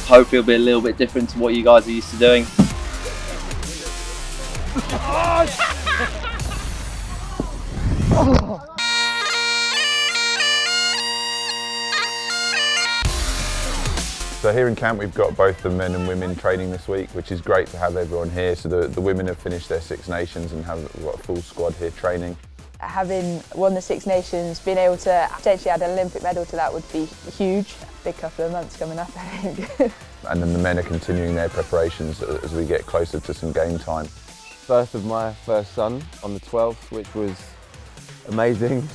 Hopefully it'll be a little bit different to what you guys are used to doing. So here in camp we've got both the men and women training this week, which is great to have everyone here. So the women have finished their Six Nations and have got a full squad here training. Having won the Six Nations, being able to potentially add an Olympic medal to that would be huge. Big couple of months coming up, I think. And then the men are continuing their preparations as we get closer to some game time. Birth of my first son on the 12th, which was amazing.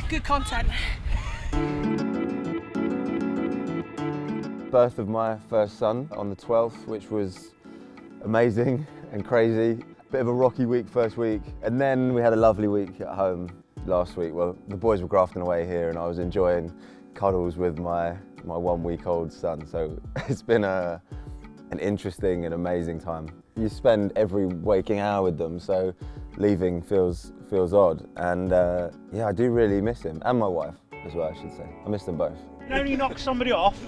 Good content. Birth of my first son on the 12th, which was amazing and crazy. Bit of a rocky week first week, and then we had a lovely week at home last week. Well, the boys were grafting away here and I was enjoying cuddles with my 1 week old son. So it's been an interesting and amazing time. You spend every waking hour with them, so leaving feels odd. And yeah, I do really miss him, and my wife as well, I should say. I miss them both. You can only knock somebody off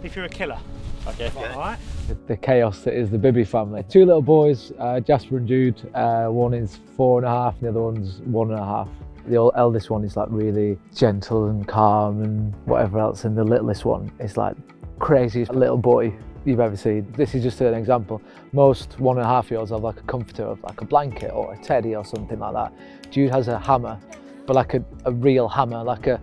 if you're a killer. Okay, all right. The chaos that is the Bibby family. Two little boys, Jasper and Jude. One is 4.5 and the other one's 1.5. The eldest one is like really gentle and calm and whatever else, and the littlest one is like craziest little boy you've ever seen. This is just an example. Most 1.5-year-olds have like a comforter of like a blanket or a teddy or something like that. Jude has a hammer, but like a real hammer, like a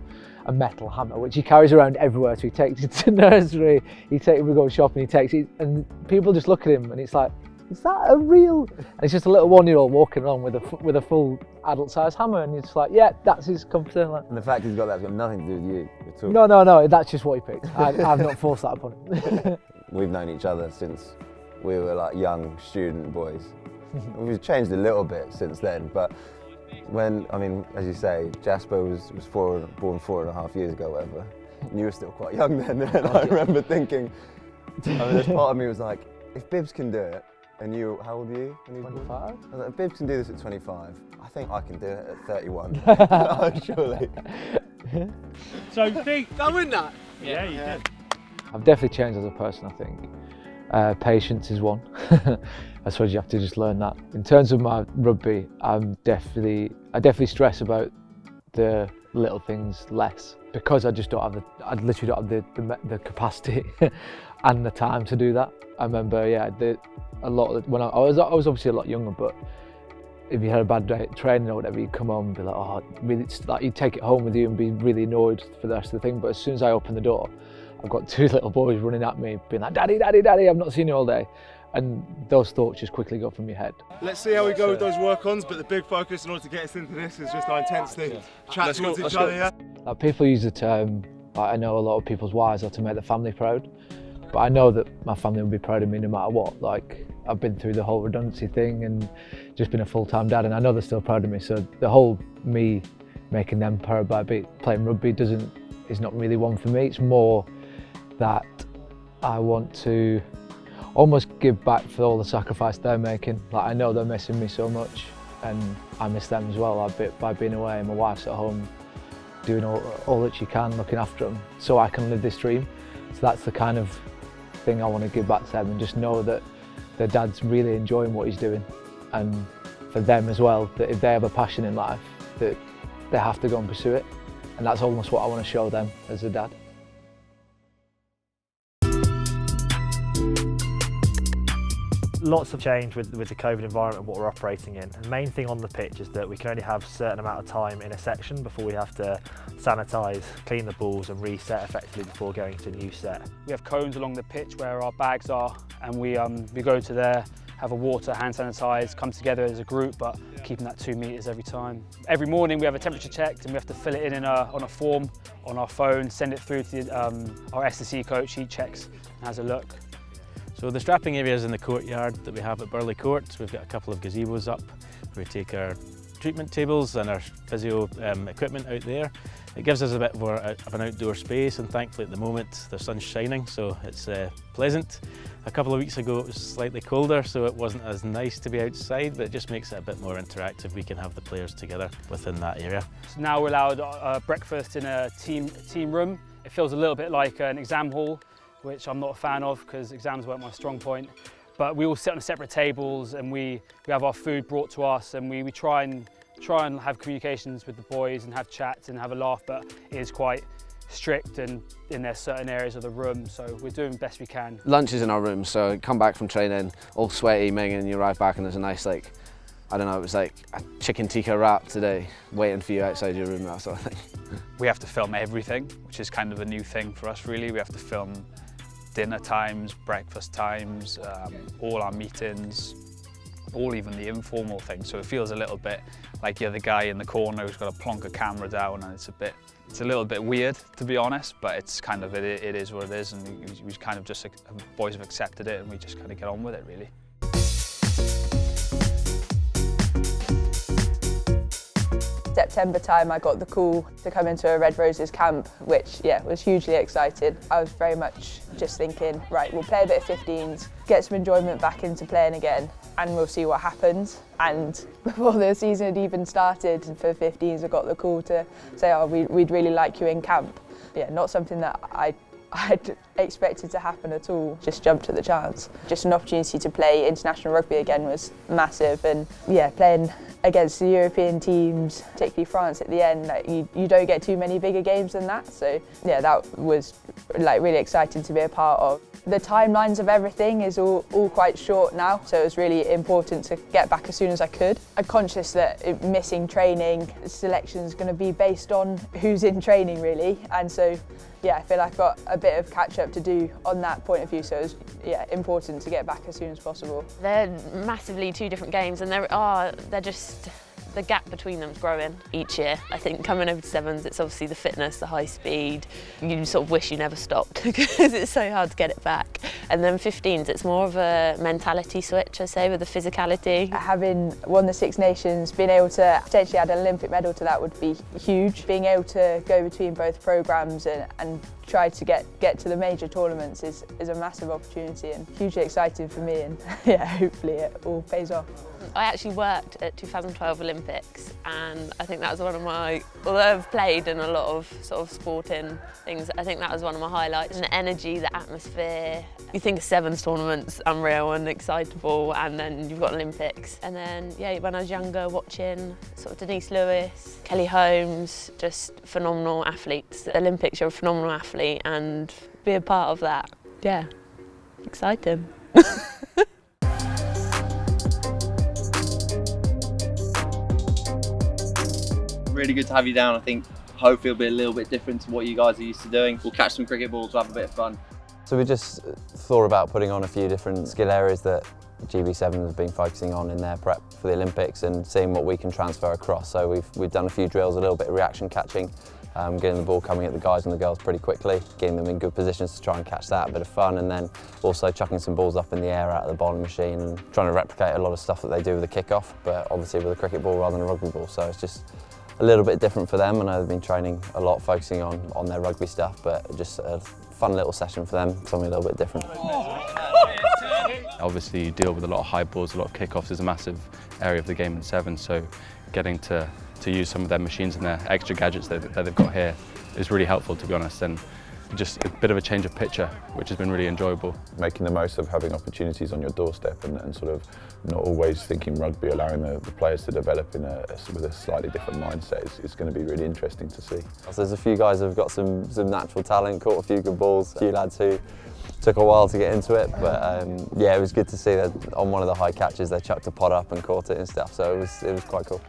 metal hammer, which he carries around everywhere. So he takes it to nursery, we go shopping, he takes it, and people just look at him and it's like, is that a real? And it's just a little 1-year-old walking around with a full adult-sized hammer, and it's like, yeah, that's his comforter. Like, and the fact he's got that's got nothing to do with you at all. No, that's just what he picked. I've not forced that upon him. We've known each other since we were like young student boys. We've changed a little bit since then, but when, I mean, as you say, Jasper was born 4.5 years ago, whatever, and you were still quite young then, and I remember thinking, I mean, there's part of me was like, if Bibbs can do it, and you, how old are you? 25? I was like, if Bibbs can do this at 25, I think I can do it at 31. Surely. So, Dee, Did I win that? yeah, you did. I've definitely changed as a person, I think. Patience is one. I suppose you have to just learn that. In terms of my rugby, I definitely stress about the little things less, because I just I literally don't have the capacity and the time to do that. I remember, when I was obviously a lot younger, but if you had a bad day at training or whatever, you'd come home and be like, oh, really, it's like you'd take it home with you and be really annoyed for the rest of the thing. But as soon as I open the door, I've got two little boys running at me, being like, Daddy, Daddy, Daddy, I've not seen you all day. And those thoughts just quickly go from your head. Let's see how we go with those work-ons, but the big focus in order to get us into this is just our intensity. Chat towards each other, yeah? Like, people use the term, like, I know a lot of people's wives are to make the family proud, but I know that my family will be proud of me no matter what. Like, I've been through the whole redundancy thing and just been a full-time dad, and I know they're still proud of me. So the whole me making them proud by playing rugby is not really one for me. It's more that I want to almost give back for all the sacrifice they're making. Like, I know they're missing me so much, and I miss them as well by being away, and my wife's at home doing all that she can, looking after them, so I can live this dream. So that's the kind of thing I want to give back to them, and just know that their dad's really enjoying what he's doing, and for them as well, that if they have a passion in life, that they have to go and pursue it, and that's almost what I want to show them as a dad. Lots of change with the COVID environment, what we're operating in. The main thing on the pitch is that we can only have a certain amount of time in a section before we have to sanitise, clean the balls and reset effectively before going to a new set. We have cones along the pitch where our bags are, and we go to there, have a water, hand sanitise, come together as a group, but keeping that 2 meters every time. Every morning we have a temperature checked, and we have to fill it in on a form on our phone, send it through to our S&C coach. He checks and has a look. So the strapping areas in the courtyard that we have at Burley Court, we've got a couple of gazebos up where we take our treatment tables and our physio equipment out there. It gives us a bit more of an outdoor space, and thankfully at the moment the sun's shining, so it's pleasant. A couple of weeks ago it was slightly colder, so it wasn't as nice to be outside, but it just makes it a bit more interactive. We can have the players together within that area. So now we're allowed breakfast in a team room. It feels a little bit like an exam hall, which I'm not a fan of because exams weren't my strong point. But we all sit on separate tables and we have our food brought to us, and we try and have communications with the boys and have chats and have a laugh, but it is quite strict and in their certain areas of the room, so we're doing the best we can. Lunch is in our room, so come back from training all sweaty, minging, and you arrive back and there's a nice, like, I don't know, it was like a chicken tikka wrap today waiting for you outside your room, that sort of thing. We have to film everything, which is kind of a new thing for us really. We have to film dinner times, breakfast times, all our meetings, all even the informal things, so it feels a little bit like you're the guy in the corner who's got to plonk a camera down, and it's a little bit weird, to be honest, but it's kind of, it is what it is, and we kind of just, boys have accepted it, and we just kind of get on with it, really. September time I got the call to come into a Red Roses camp, which was hugely excited. I was very much just thinking, right, we'll play a bit of 15s, get some enjoyment back into playing again, and we'll see what happens. And before the season had even started for 15s, I got the call to say, oh, we'd really like you in camp. Yeah, not something that I'd expected to happen at all. Just jumped at the chance. Just an opportunity to play international rugby again was massive, and playing against the European teams, particularly France at the end, like, you don't get too many bigger games than that. So that was like really exciting to be a part of. The timelines of everything is all quite short now, so it was really important to get back as soon as I could. I'm conscious that missing training, selection is going to be based on who's in training really, and so I feel like I've got a bit of catch up to do on that point of view, so it's important to get back as soon as possible. They're massively two different games, and they're just, the gap between them is growing each year. I think coming over to sevens, it's obviously the fitness, the high speed. You sort of wish you never stopped because it's so hard to get it back. And then 15s, it's more of a mentality switch, I say, with the physicality. Having won the Six Nations, being able to potentially add an Olympic medal to that would be huge. Being able to go between both programmes and try to get to the major tournaments is a massive opportunity and hugely exciting for me, and hopefully it all pays off. I actually worked at 2012 Olympics, and I think that was one of my, although I've played in a lot of sort of sporting things, I think that was one of my highlights. And the energy, the atmosphere. You think of sevens tournaments, unreal and excitable, and then you've got Olympics. And then, when I was younger, watching sort of Denise Lewis, Kelly Holmes, just phenomenal athletes. The Olympics, you're a phenomenal athlete, and be a part of that, exciting. Really good to have you down. I think hopefully it'll be a little bit different to what you guys are used to doing. We'll catch some cricket balls, we'll have a bit of fun. So we just thought about putting on a few different skill areas that GB7s have been focusing on in their prep for the Olympics and seeing what we can transfer across. So we've done a few drills, a little bit of reaction catching, getting the ball coming at the guys and the girls pretty quickly, getting them in good positions to try and catch that, a bit of fun, and then also chucking some balls up in the air out of the bowling machine and trying to replicate a lot of stuff that they do with the kick-off, but obviously with a cricket ball rather than a rugby ball. So it's just a little bit different for them. I know they've been training a lot, focusing on their rugby stuff, but just a fun little session for them, something a little bit different. Obviously you deal with a lot of high balls, a lot of kickoffs is a massive area of the game in sevens, so getting to use some of their machines and their extra gadgets that they've got here is really helpful, to be honest, and just a bit of a change of picture, which has been really enjoyable. Making the most of having opportunities on your doorstep and sort of not always thinking rugby, allowing the players to develop with a slightly different mindset is going to be really interesting to see. So there's a few guys who've got some natural talent, caught a few good balls, a few lads who took a while to get into it, but it was good to see that on one of the high catches they chucked a pod up and caught it and stuff, so it was quite cool.